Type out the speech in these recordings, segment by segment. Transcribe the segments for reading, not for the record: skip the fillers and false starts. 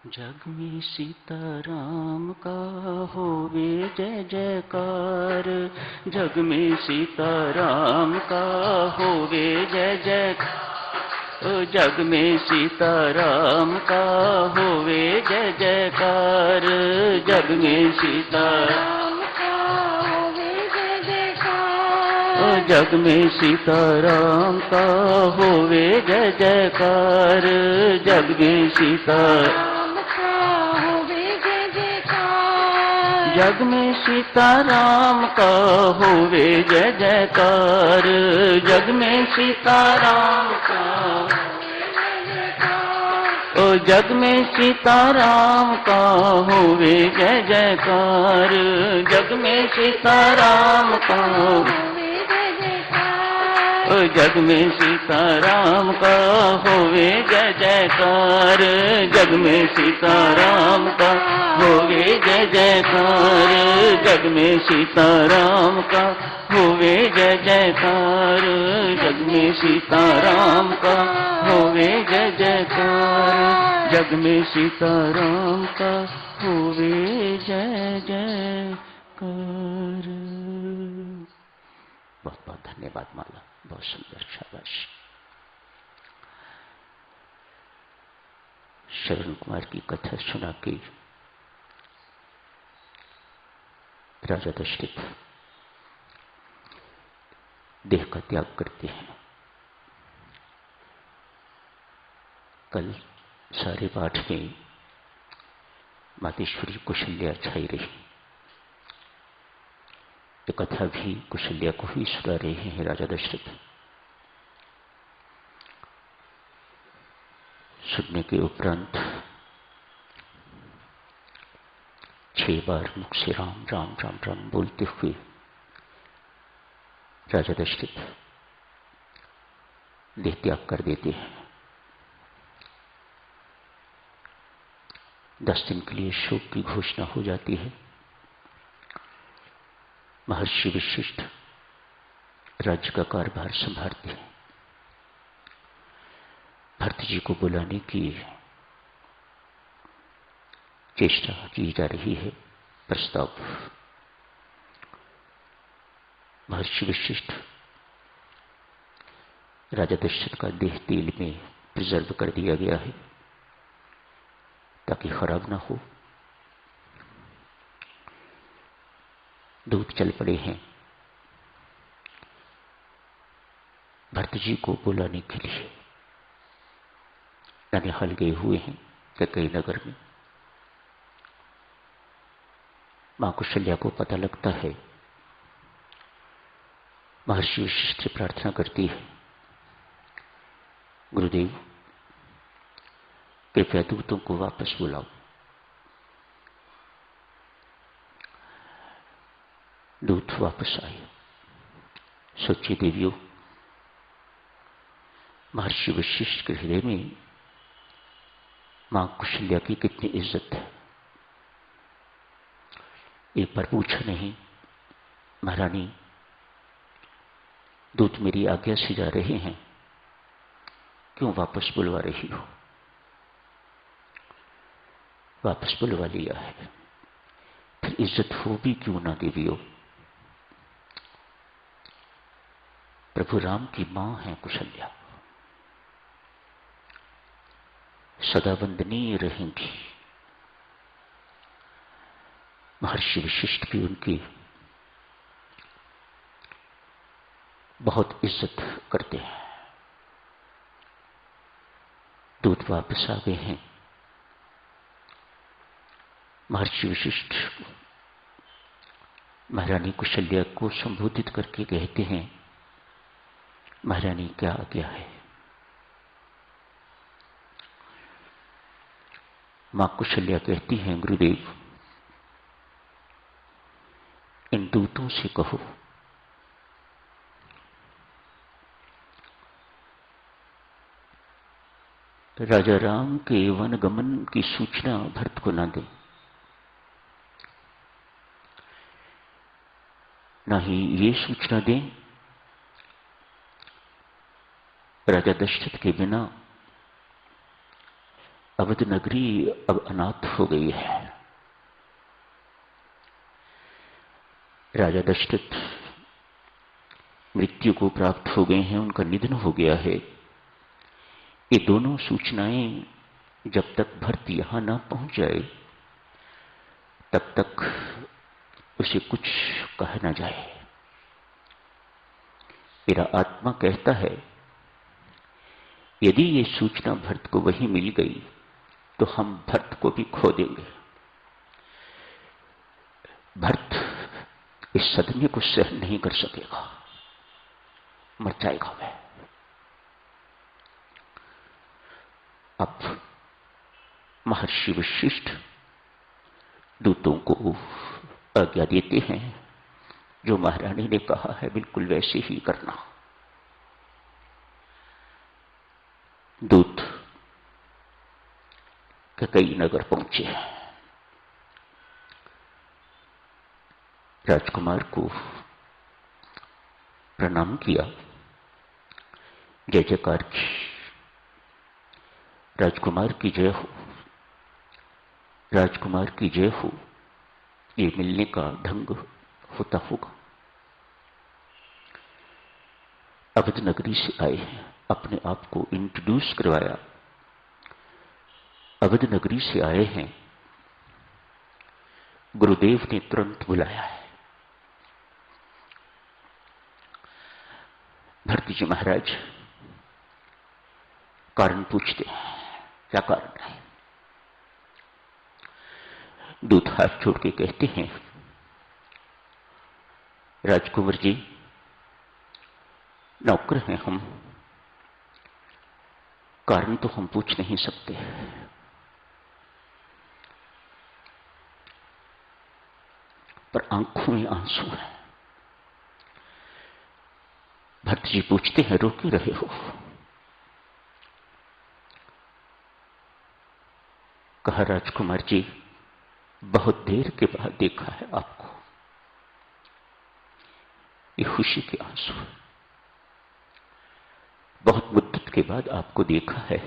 जग में सीताराम का होवे जय जयकार। जग में सीताराम का होवे जय जयकार। जग में सीताराम का होवे जय जयकार। जग में सीताराम का होवे जय जयकार। जग में सीताराम का होवे जय जयकार। जग में सीताराम जग में सीताराम का होवे जय जयकार। जग में सीताराम का ओ जग में सीताराम का होवे जय जयकार। जग में सीताराम का जग में सीताराम का होवे जय जयकार। जग में सीताराम का होवे जय जयकार। जग में सीताराम का होवे जय जयकार। जग में सीताराम का होवे जय जयकार। जग में सीताराम का होवे जय जयकार। बहुत बहुत धन्यवाद माला, बहुत सुंदर, शाबाश। श्रवण कुमार की कथा सुना के राजा दशरथ देह का त्याग करते हैं। कल सारे पाठ में मातेश्वरी कुशल्या छाई रही। ये कथा भी कुशल्या को ही सुना रहे हैं राजा दशरथ। सुनने के उपरांत 6 बार मुख से राम राम राम राम बोलते हुए राजा दशरथ देह त्याग कर देते हैं। 10 दिन के लिए शोक की घोषणा हो जाती है। महर्षि वशिष्ठ राज्य का कार्यभार संभालते हैं। भरत जी को बुलाने की चेष्टा की जा रही है। प्रस्ताव महर्षि वशिष्ठ राजा दशरथ का देह तेल में प्रिजर्व कर दिया गया है ताकि खराब ना हो। दूत चल पड़े हैं भरत जी को बुलाने के लिए। ननिहाल गए हुए हैं कैकेयी नगर में। मां कुशल्या को पता लगता है। महर्षि वशिष्ठ से प्रार्थना करती है, गुरुदेव कृपया दूतों को वापस बुलाओ। दूत वापस आए। सोचिए देवियों, महर्षि वशिष्ठ के हृदय में मां कुशल्या की कितनी इज्जत है। एक बार पूछा नहीं, महारानी दूत मेरी आज्ञा से जा रहे हैं, क्यों वापस बुलवा रही हो? वापस बुलवा लिया है, फिर इज्जत हो भी क्यों ना देवियों। प्रभु राम की मां है कुशल्या, सदा वंदनीय रहेंगी। महर्षि वशिष्ठ भी उनकी बहुत इज्जत करते हैं। दूत वापस आ गए हैं। महर्षि वशिष्ठ महारानी कुशल्या को संबोधित करके कहते हैं, महारानी क्या आज्ञा है? मां कुशल्या कहती हैं, गुरुदेव इन दूतों से कहो राजा राम के वनगमन की सूचना भरत को न दें, न ही ये सूचना दें राजा दशरथ के बिना अवध नगरी अब अनाथ हो गई है। राजा दशरथ मृत्यु को प्राप्त हो गए हैं, उनका निधन हो गया है। ये दोनों सूचनाएं जब तक भरत यहां ना पहुंच जाए तब तक उसे कुछ कहा ना जाए। मेरा आत्मा कहता है यदि ये सूचना भरत को वहीं मिल गई तो हम भरत को भी खो देंगे। भरत इस सदमे को सहन नहीं कर सकेगा, मर जाएगा वह। अब महर्षि वशिष्ठ दूतों को आज्ञा देते हैं, जो महारानी ने कहा है बिल्कुल वैसे ही करना। दूत कैकेयी नगर पहुंचे, राजकुमार को प्रणाम किया, जय जयकार की। राजकुमार की जय हो, राजकुमार की जय हो, ये मिलने का ढंग होता होगा। अवध नगरी से आए हैं, अपने आप को इंट्रोड्यूस करवाया। अवध नगरी से आए हैं, गुरुदेव ने तुरंत बुलाया है। भरत जी महाराज कारण पूछते हैं, क्या कारण है? दूत हाथ छोड़ के कहते हैं, राजकुंवर जी नौकर हैं हम, कारण तो हम पूछ नहीं सकते। पर आंखों में आंसू है। भरत जी पूछते हैं, रो क्यों रहे हो? कहा, राजकुमार जी बहुत देर के बाद देखा है आपको, ये खुशी के आंसू। बहुत मुद्दत के बाद आपको देखा है,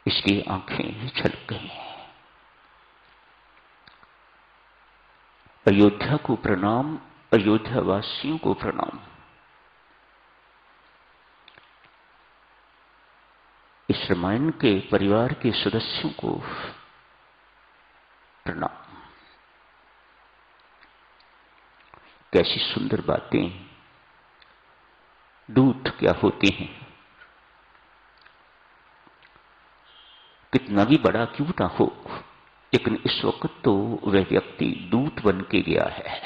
इसलिए आंखें छलक गई हैं। अयोध्या को प्रणाम, अयोध्या वासियों को प्रणाम। इस रामायण के परिवार के सदस्यों को प्रणाम। कैसी सुंदर बातें, दूत क्या होते हैं, कितना भी बड़ा क्यों ना हो, लेकिन इस वक्त तो वह व्यक्ति दूत बन के गया है।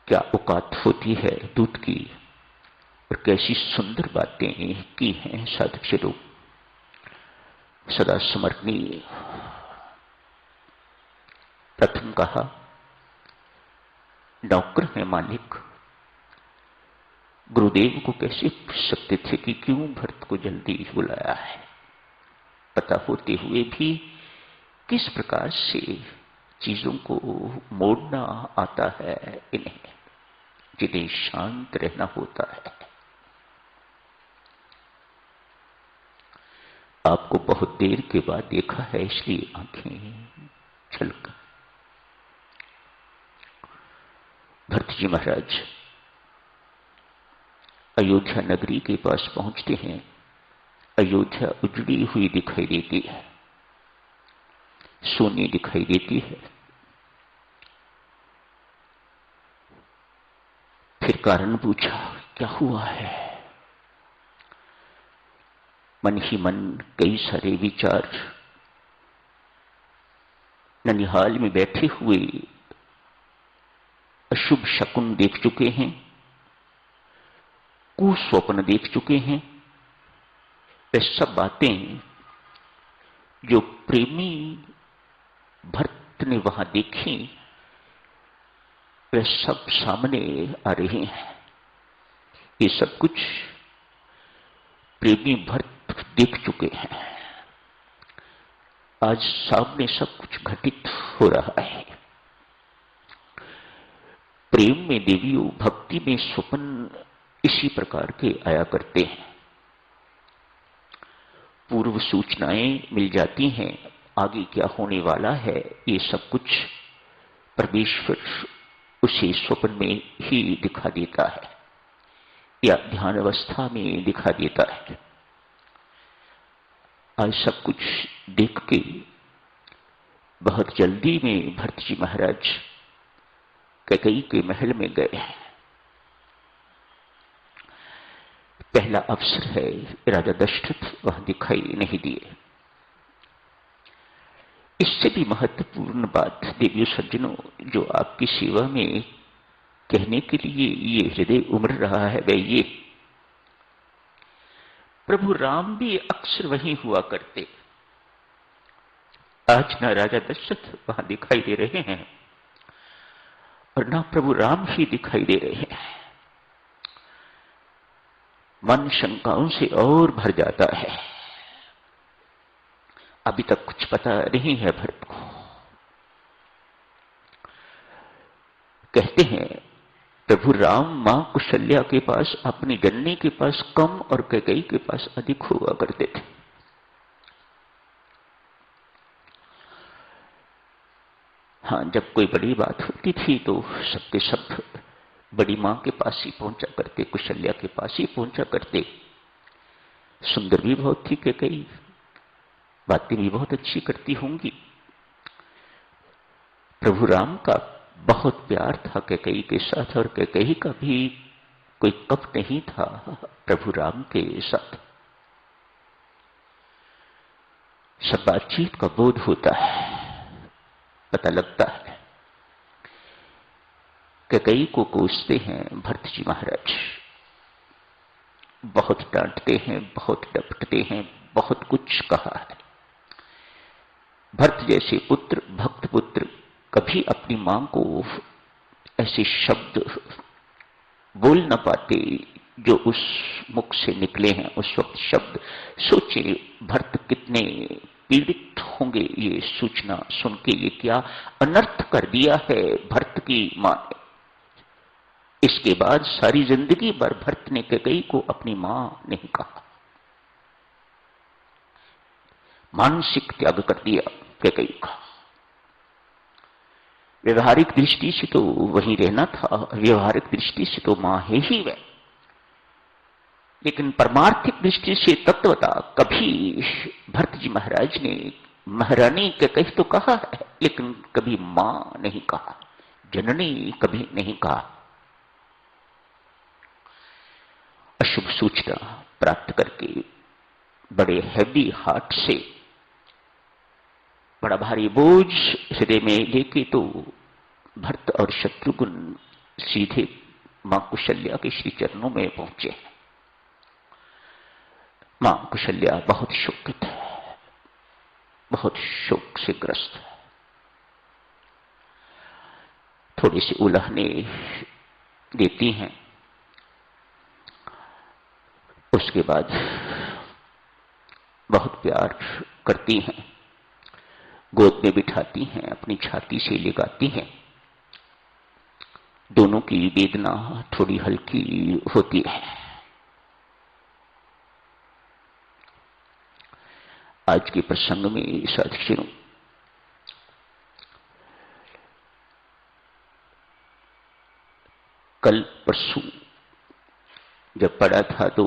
क्या औकात होती है दूत की, और कैसी सुंदर बातें की हैं साधक से लोग, सदा स्मरणीय। प्रथम कहा, नौकर है मालिक। गुरुदेव को कैसे पूछ सकते थे कि क्यों भरत को जल्दी बुलाया है, पता होते हुए भी किस प्रकार से चीजों को मोड़ना आता है इन्हें, जिन्हें शांत रहना होता है। आपको बहुत देर के बाद देखा है, इसलिए आंखें छलक। भरत जी महाराज अयोध्या नगरी के पास पहुंचते हैं। अयोध्या उजड़ी हुई दिखाई देती है, सोनी दिखाई देती है। फिर कारण पूछा, क्या हुआ है? मन ही मन कई सारे विचार, ननिहाल में बैठे हुए अशुभ शकुन देख चुके हैं, कुस्वप्न देख चुके हैं। वे सब बातें जो प्रेमी भरत ने वहां देखी, वे सब सामने आ रही हैं। ये सब कुछ प्रेमी भरत देख चुके हैं। आज सामने सब कुछ घटित हो रहा है। प्रेम में देवियों, भक्ति में स्वप्न इसी प्रकार के आया करते हैं। पूर्व सूचनाएं मिल जाती हैं, आगे क्या होने वाला है ये सब कुछ परमेश्वर उसे स्वप्न में ही दिखा देता है या ध्यान अवस्था में दिखा देता है। आज सब कुछ देख के बहुत जल्दी में भरत जी महाराज कैकेयी के महल में गए हैं। पहला अवसर है, राजा दशरथ वहां दिखाई नहीं दिए। इससे भी महत्वपूर्ण बात देवियों सज्जनों, जो आपकी सेवा में कहने के लिए ये हृदय उमड़ रहा है वह ये, प्रभु राम भी अक्सर वहीं हुआ करते। आज ना राजा दशरथ वहां दिखाई दे रहे हैं और ना प्रभु राम ही दिखाई दे रहे हैं। मन शंकाओं से और भर जाता है। अभी तक कुछ पता नहीं है भरत को। कहते हैं प्रभु राम मां कुशल्या के पास, अपनी जननी के पास कम और कैकेयी के पास अधिक हुआ करते थे। हाँ, जब कोई बड़ी बात होती थी तो सबके सब बड़ी मां के पास ही पहुंचा करते, कुशल्या के पास ही पहुंचा करते। सुंदर भी बहुत थी कैकेयी, बातें भी बहुत अच्छी करती होंगी। प्रभु राम का बहुत प्यार था कैकेयी के साथ और कैकेयी का भी कोई कप नहीं था प्रभु राम के साथ। सब बातचीत का बोध होता है, पता लगता है। कैकेयी को कोसते हैं भरत जी महाराज, बहुत डांटते हैं, बहुत डपटते हैं, बहुत कुछ कहा है। भरत जैसे पुत्र, भक्त पुत्र कभी अपनी मां को ऐसे शब्द बोल न पाते जो उस मुख से निकले हैं उस वक्त शब्द। सोचे भरत कितने पीड़ित होंगे ये सूचना सुन के, ये क्या अनर्थ कर दिया है भरत की मां ने। इसके बाद सारी जिंदगी भर भरत ने कैकेयी को अपनी मां नहीं कहा, मानसिक त्याग कर दिया कैकेयी का। व्यवहारिक दृष्टि से तो वहीं रहना था, व्यवहारिक दृष्टि से तो मां है ही वह, लेकिन परमार्थिक दृष्टि से तत्वता कभी भरत जी महाराज ने महारानी कैकेयी तो कहा है, लेकिन कभी मां नहीं कहा, जननी कभी नहीं कहा। अशुभ सूचना प्राप्त करके बड़े हैवी हार्ट से, बड़ा भारी बोझ हृदय में लेके तो भरत और शत्रुघ्न सीधे मां कुशल्या के श्री चरणों में पहुंचे। मां कुशल्या बहुत शोकित है, बहुत शोक से ग्रस्त है। थोड़ी सी उलहने देती हैं, उसके बाद बहुत प्यार करती हैं, गोद में बिठाती हैं, अपनी छाती से लगाती हैं। दोनों की वेदना थोड़ी हल्की होती है। आज के प्रसंग में साथियों, कल परसों जब पढ़ा था तो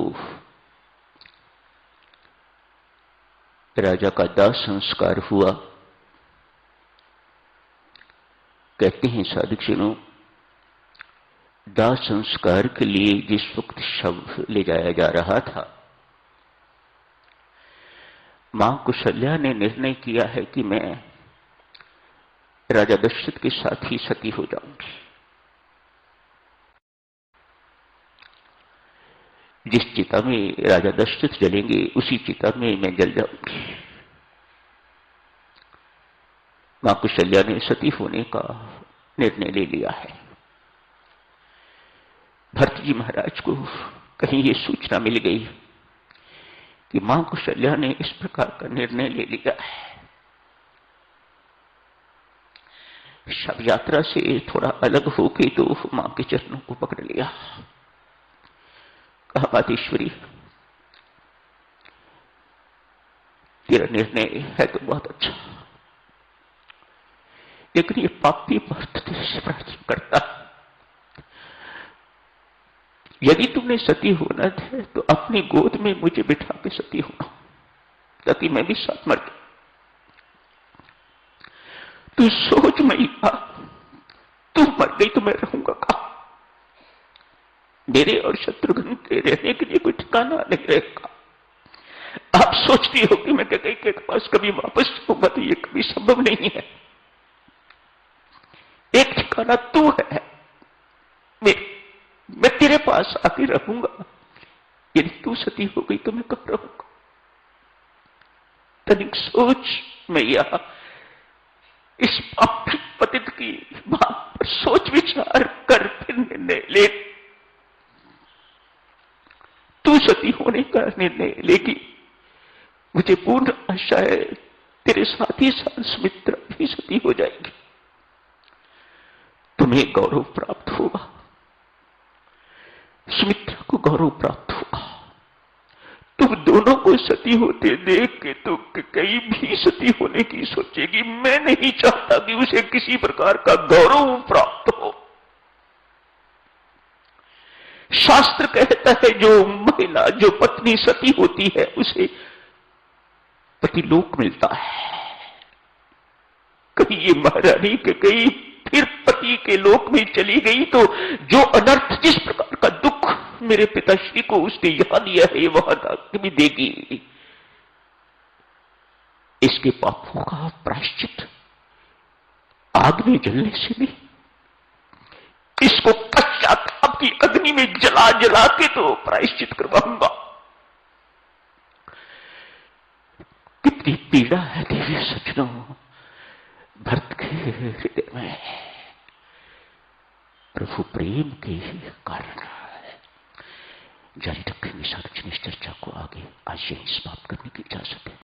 राजा का दाह संस्कार हुआ। कहते हैं साधुजनों, दाह संस्कार के लिए जिस वक्त शव ले जाया जा रहा था, मां कुशल्या ने निर्णय किया है कि मैं राजा दशरथ के साथ ही सती हो जाऊंगी। जिस चिता में राजा दशरथ जलेंगे उसी चिता में मैं जल जाऊंगी। मां कुशल्या ने सती होने का निर्णय ले लिया है। भरत जी महाराज को कहीं ये सूचना मिल गई कि मां कुशल्या ने इस प्रकार का निर्णय ले लिया है। शव यात्रा से थोड़ा अलग होके तो मां के चरणों को पकड़ लिया, कहा मातेश्वरी तेरा निर्णय है तो बहुत अच्छा, लेकिन ये पापी भक्त तेरे से प्रार्थना करता है, यदि तुमने सती होना है तो अपनी गोद में मुझे बिठा के सती होना, ताकि मैं भी साथ मर जाऊं। तू सोच मैया, तू मर गई तो मैं रहूंगा कहां? मेरे और शत्रुघ्न के रहने के लिए कोई ठिकाना नहीं रहेगा। आप सोचती हो कि मैं कैकेयी के पास कभी वापस जाऊंगा, तो ये कभी संभव नहीं है। एक ठिकाना तू है, मैं तेरे पास आके रहूंगा। यदि तू सती हो गई तो मैं कब रहूंगा? तनिक सोच मैया, इस पापी पतित की बात पर सोच विचार कर फिर निर्णय ले। तू सती होने का निर्णय लेगी, मुझे पूर्ण आशा है तेरे साथ ही साथ सुमित्रा भी सती हो जाएगी। तुम्हें गौरव प्राप्त होगा, सुमित्रा को गौरव प्राप्त होगा। तुम दोनों को सती होते देख के तो कहीं भी सती होने की सोचेगी। मैं नहीं चाहता कि उसे किसी प्रकार का गौरव प्राप्त हो। शास्त्र कहता है जो महिला, जो पत्नी सती होती है उसे पतिलोक मिलता है। कहीं ये महारानी के कहीं फिर पति के लोक में चली गई तो जो अनर्थ, जिस प्रकार का दुख मेरे पिताश्री को उसने यहां दिया है वहां भी देगी। इसके पापों का प्रायश्चित आग में जलने से नहीं, इसको पश्चाताप की अग्नि में जला जला के तो प्रायश्चित करवाऊंगा। कितनी पीड़ा है देवी सज्जनों भरत के हृदय में, प्रभु प्रेम के कारण है। जारी रखेंगे सार्वजनिक चर्चा को आगे। आज यही समाप्त करने की इजाजत है।